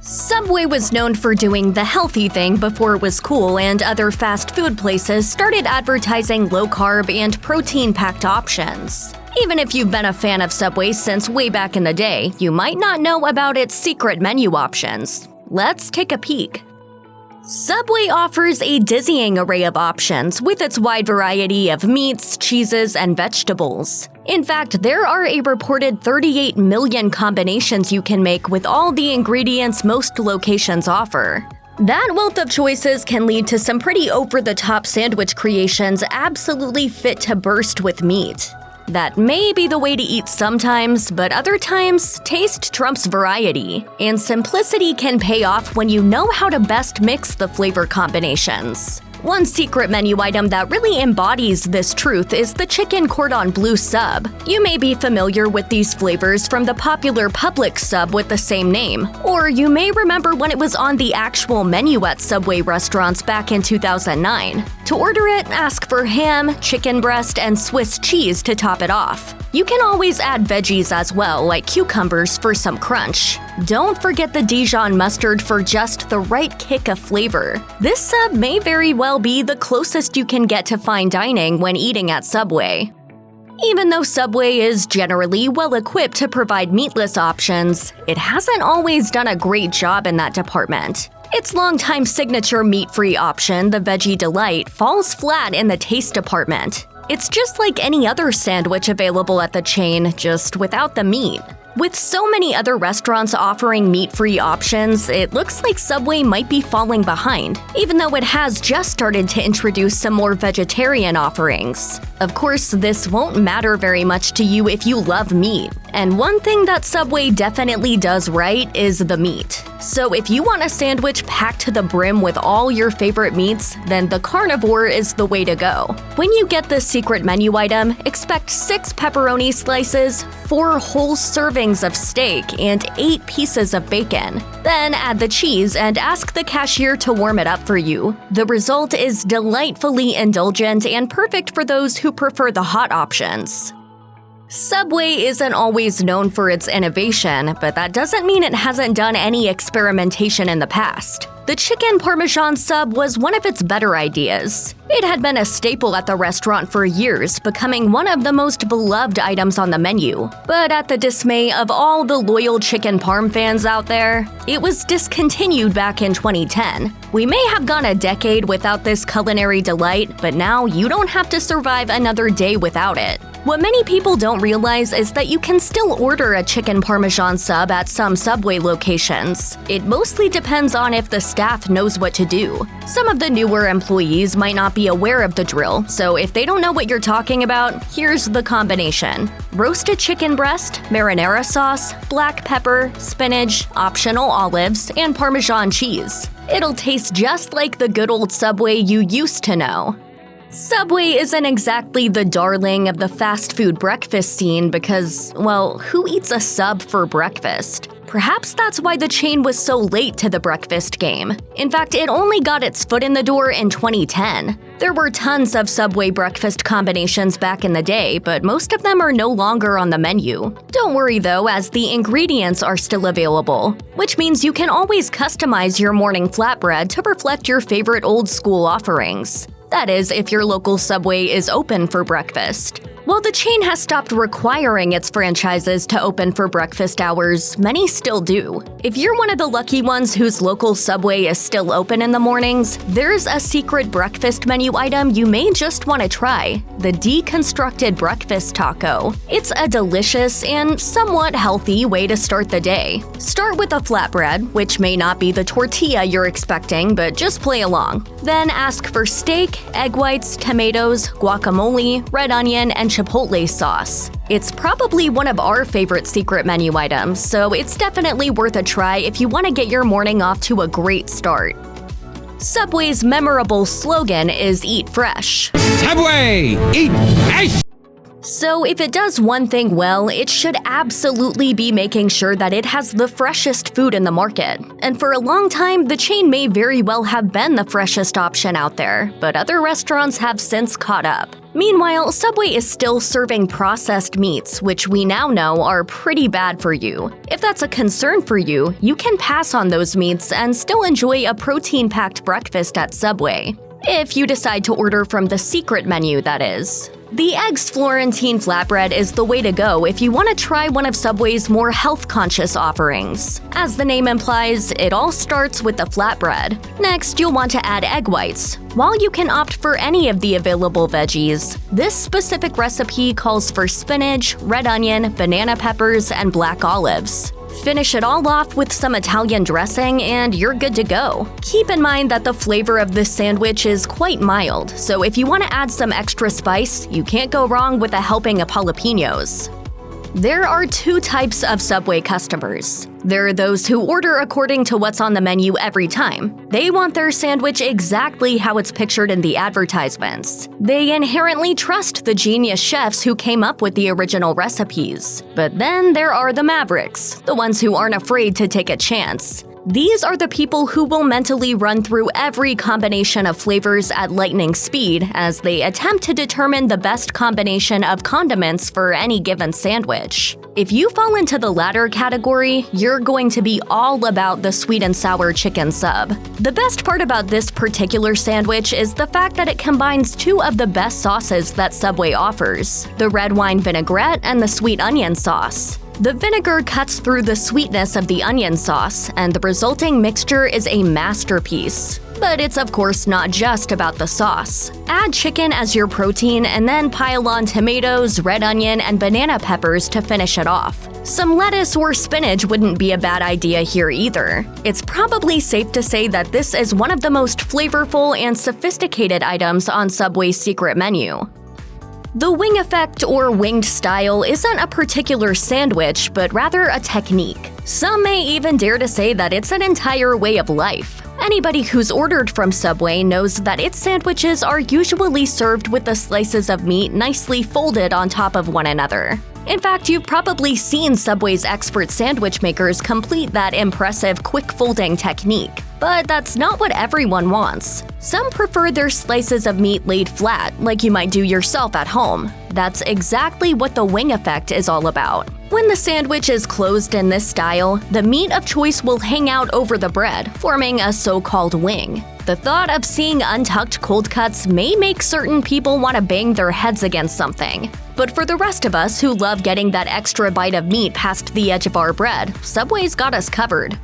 Subway was known for doing the healthy thing before it was cool, and other fast food places started advertising low-carb and protein-packed options. Even if you've been a fan of Subway since way back in the day, you might not know about its secret menu options. Let's take a peek. Subway offers a dizzying array of options with its wide variety of meats, cheeses, and vegetables. In fact, there are a reported 38 million combinations you can make with all the ingredients most locations offer. That wealth of choices can lead to some pretty over-the-top sandwich creations absolutely fit to burst with meat. That may be the way to eat sometimes, but other times, taste trumps variety. And simplicity can pay off when you know how to best mix the flavor combinations. One secret menu item that really embodies this truth is the chicken Cordon Bleu sub. You may be familiar with these flavors from the popular Publix sub with the same name, or you may remember when it was on the actual menu at Subway restaurants back in 2009. To order it, ask for ham, chicken breast, and Swiss cheese to top it off. You can always add veggies as well, like cucumbers for some crunch. Don't forget the Dijon mustard for just the right kick of flavor. This sub may very well be the closest you can get to fine dining when eating at Subway. Even though Subway is generally well-equipped to provide meatless options, it hasn't always done a great job in that department. Its longtime signature meat-free option, the Veggie Delight, falls flat in the taste department. It's just like any other sandwich available at the chain, just without the meat. With so many other restaurants offering meat-free options, it looks like Subway might be falling behind, even though it has just started to introduce some more vegetarian offerings. Of course, this won't matter very much to you if you love meat. And one thing that Subway definitely does right is the meat. So if you want a sandwich packed to the brim with all your favorite meats, then the Carnivore is the way to go. When you get this secret menu item, expect 6 pepperoni slices, 4 whole servings of steak, and 8 pieces of bacon. Then add the cheese and ask the cashier to warm it up for you. The result is delightfully indulgent and perfect for those who prefer the hot options. Subway isn't always known for its innovation, but that doesn't mean it hasn't done any experimentation in the past. The chicken Parmesan Sub was one of its better ideas. It had been a staple at the restaurant for years, becoming one of the most beloved items on the menu. But at the dismay of all the loyal chicken parm fans out there, it was discontinued back in 2010. We may have gone a decade without this culinary delight, but now you don't have to survive another day without it. What many people don't realize is that you can still order a chicken Parmesan Sub at some Subway locations. It mostly depends on if the staff knows what to do. Some of the newer employees might not be aware of the drill, so if they don't know what you're talking about, here's the combination. Roasted chicken breast, marinara sauce, black pepper, spinach, optional olives, and Parmesan cheese. It'll taste just like the good old Subway you used to know. Subway isn't exactly the darling of the fast food breakfast scene because, well, who eats a sub for breakfast? Perhaps that's why the chain was so late to the breakfast game. In fact, it only got its foot in the door in 2010. There were tons of Subway breakfast combinations back in the day, but most of them are no longer on the menu. Don't worry though, as the ingredients are still available, which means you can always customize your morning flatbread to reflect your favorite old-school offerings. That is, if your local Subway is open for breakfast. While the chain has stopped requiring its franchises to open for breakfast hours, many still do. If you're one of the lucky ones whose local Subway is still open in the mornings, there's a secret breakfast menu item you may just want to try: the Deconstructed breakfast taco. It's a delicious and somewhat healthy way to start the day. Start with a flatbread, which may not be the tortilla you're expecting, but just play along. Then ask for steak, egg whites, tomatoes, guacamole, red onion, and chipotle sauce. It's probably one of our favorite secret menu items, so it's definitely worth a try if you want to get your morning off to a great start. Subway's memorable slogan is "Eat Fresh." Subway! Eat fresh! So if it does one thing well, it should absolutely be making sure that it has the freshest food in the market. And for a long time, the chain may very well have been the freshest option out there, but other restaurants have since caught up. Meanwhile, Subway is still serving processed meats, which we now know are pretty bad for you. If that's a concern for you, you can pass on those meats and still enjoy a protein-packed breakfast at Subway. If you decide to order from the secret menu, that is. The Eggs Florentine Flatbread is the way to go if you want to try one of Subway's more health-conscious offerings. As the name implies, it all starts with the flatbread. Next, you'll want to add egg whites. While you can opt for any of the available veggies, this specific recipe calls for spinach, red onion, banana peppers, and black olives. Finish it all off with some Italian dressing and you're good to go. Keep in mind that the flavor of this sandwich is quite mild, so if you want to add some extra spice, you can't go wrong with a helping of jalapenos. There are two types of Subway customers. There are those who order according to what's on the menu every time. They want their sandwich exactly how it's pictured in the advertisements. They inherently trust the genius chefs who came up with the original recipes. But then there are the mavericks, the ones who aren't afraid to take a chance. These are the people who will mentally run through every combination of flavors at lightning speed as they attempt to determine the best combination of condiments for any given sandwich. If you fall into the latter category, you're going to be all about the sweet and sour chicken sub. The best part about this particular sandwich is the fact that it combines two of the best sauces that Subway offers, the red wine vinaigrette and the sweet onion sauce. The vinegar cuts through the sweetness of the onion sauce, and the resulting mixture is a masterpiece. But it's of course not just about the sauce. Add chicken as your protein and then pile on tomatoes, red onion, and banana peppers to finish it off. Some lettuce or spinach wouldn't be a bad idea here either. It's probably safe to say that this is one of the most flavorful and sophisticated items on Subway's secret menu. The wing effect or winged style isn't a particular sandwich, but rather a technique. Some may even dare to say that it's an entire way of life. Anybody who's ordered from Subway knows that its sandwiches are usually served with the slices of meat nicely folded on top of one another. In fact, you've probably seen Subway's expert sandwich makers complete that impressive quick folding technique. But that's not what everyone wants. Some prefer their slices of meat laid flat, like you might do yourself at home. That's exactly what the wing effect is all about. When the sandwich is closed in this style, the meat of choice will hang out over the bread, forming a so-called wing. The thought of seeing untucked cold cuts may make certain people want to bang their heads against something. But for the rest of us who love getting that extra bite of meat past the edge of our bread, Subway's got us covered.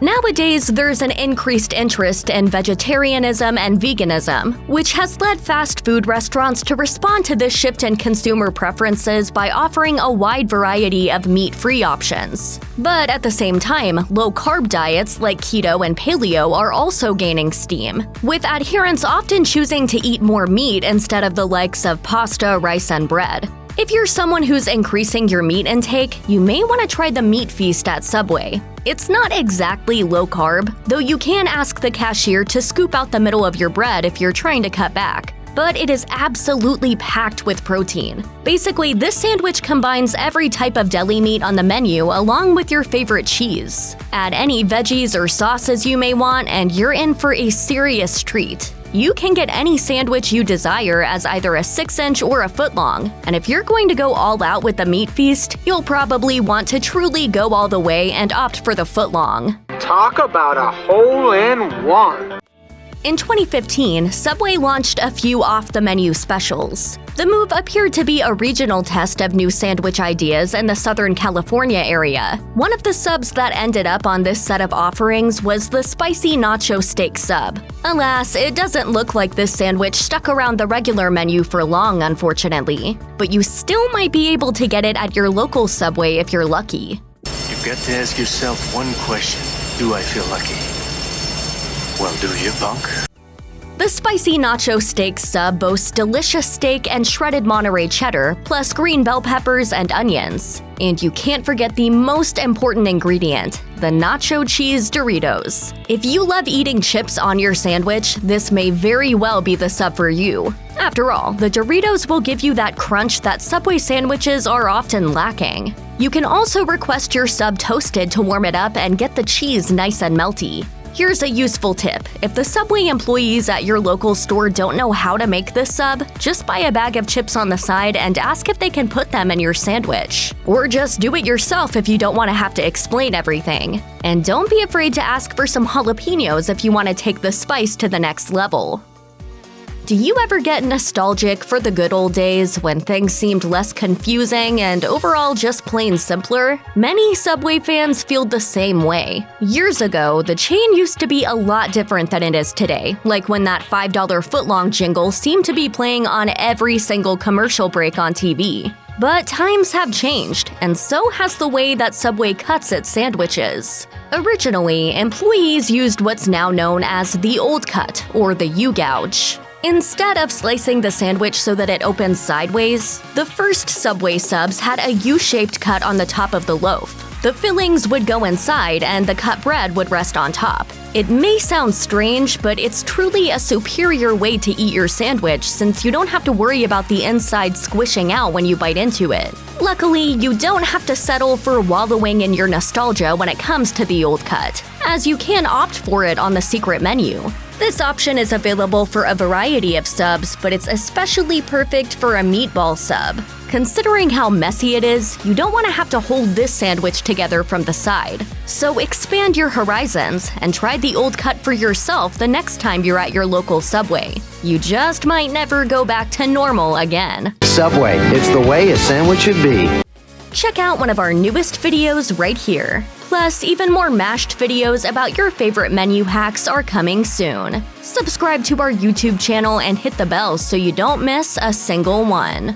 Nowadays, there's an increased interest in vegetarianism and veganism, which has led fast food restaurants to respond to this shift in consumer preferences by offering a wide variety of meat-free options. But at the same time, low-carb diets like keto and paleo are also gaining steam, with adherents often choosing to eat more meat instead of the likes of pasta, rice, and bread. If you're someone who's increasing your meat intake, you may want to try the meat feast at Subway. It's not exactly low-carb, though you can ask the cashier to scoop out the middle of your bread if you're trying to cut back. But it is absolutely packed with protein. Basically, this sandwich combines every type of deli meat on the menu along with your favorite cheese. Add any veggies or sauces you may want and you're in for a serious treat. You can get any sandwich you desire as either a 6-inch or a foot long, and if you're going to go all out with the meat feast, you'll probably want to truly go all the way and opt for the foot long. Talk about a hole-in-one! In 2015, Subway launched a few off-the-menu specials. The move appeared to be a regional test of new sandwich ideas in the Southern California area. One of the subs that ended up on this set of offerings was the spicy nacho steak sub. Alas, it doesn't look like this sandwich stuck around the regular menu for long, unfortunately. But you still might be able to get it at your local Subway if you're lucky. You've got to ask yourself one question. Do I feel lucky? Well, do you, punk? The spicy nacho steak sub boasts delicious steak and shredded Monterey cheddar, plus green bell peppers and onions. And you can't forget the most important ingredient, the nacho cheese Doritos. If you love eating chips on your sandwich, this may very well be the sub for you. After all, the Doritos will give you that crunch that Subway sandwiches are often lacking. You can also request your sub toasted to warm it up and get the cheese nice and melty. Here's a useful tip. If the Subway employees at your local store don't know how to make this sub, just buy a bag of chips on the side and ask if they can put them in your sandwich. Or just do it yourself if you don't want to have to explain everything. And don't be afraid to ask for some jalapenos if you want to take the spice to the next level. Do you ever get nostalgic for the good old days when things seemed less confusing and overall just plain simpler? Many Subway fans feel the same way. Years ago, the chain used to be a lot different than it is today, like when that $5 footlong jingle seemed to be playing on every single commercial break on TV. But times have changed, and so has the way that Subway cuts its sandwiches. Originally, employees used what's now known as the old cut, or the U-gouge. Instead of slicing the sandwich so that it opens sideways, the first Subway subs had a U-shaped cut on the top of the loaf. The fillings would go inside and the cut bread would rest on top. It may sound strange, but it's truly a superior way to eat your sandwich since you don't have to worry about the inside squishing out when you bite into it. Luckily, you don't have to settle for wallowing in your nostalgia when it comes to the old cut, as you can opt for it on the secret menu. This option is available for a variety of subs, but it's especially perfect for a meatball sub. Considering how messy it is, you don't want to have to hold this sandwich together from the side. So expand your horizons and try the old cut for yourself the next time you're at your local Subway. You just might never go back to normal again. Subway, it's the way a sandwich should be. Check out one of our newest videos right here. Plus, even more mashed videos about your favorite menu hacks are coming soon. Subscribe to our YouTube channel and hit the bell so you don't miss a single one.